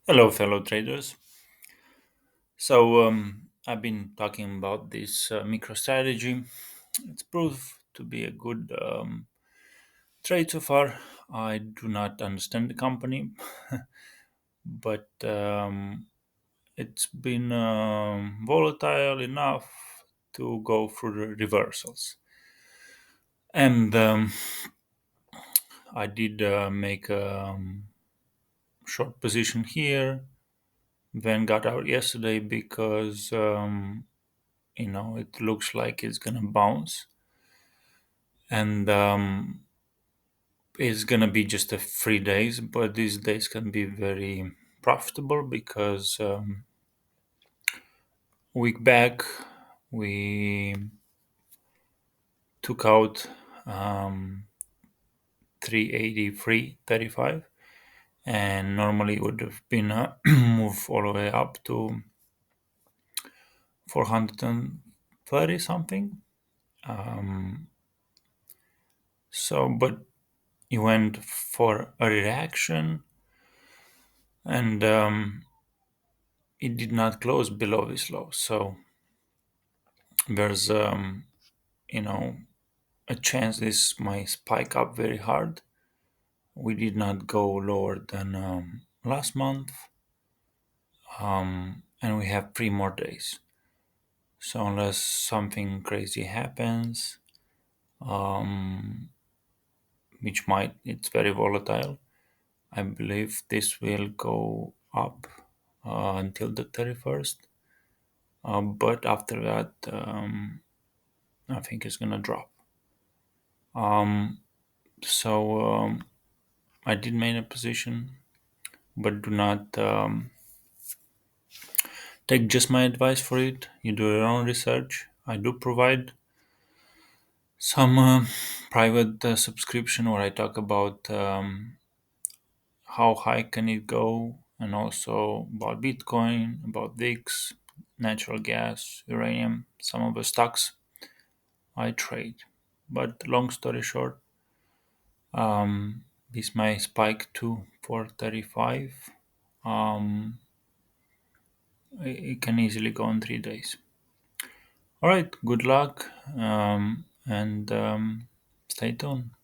Hello, fellow traders. So, I've been talking about this MicroStrategy. It's proved to be a good trade so far. I do not understand the company, but it's been volatile enough to go through the reversals. And I did make a short position here, then got out yesterday because it looks like it's gonna bounce, and it's gonna be just a 3 days, but these days can be very profitable because week back we took out 383.35, and normally it would have been a move all the way up to 430 something. um, but he went for a reaction, and it did not close below this low. So there's you know a chance this might spike up very hard. We did not go lower than last month, and we have 3 more days. So unless something crazy happens, um, which might, it's very volatile. I believe this will go up until the 31st. But after that, I think it's gonna drop. So I did make a position, but do not take just my advice for it. You do your own research. I do provide some private subscription where I talk about how high can it go, and also about Bitcoin, about VIX, natural gas, uranium, some of the stocks I trade. But long story short, this may spike to 435. Um, it can easily go in 3 days. All right, good luck, and stay tuned.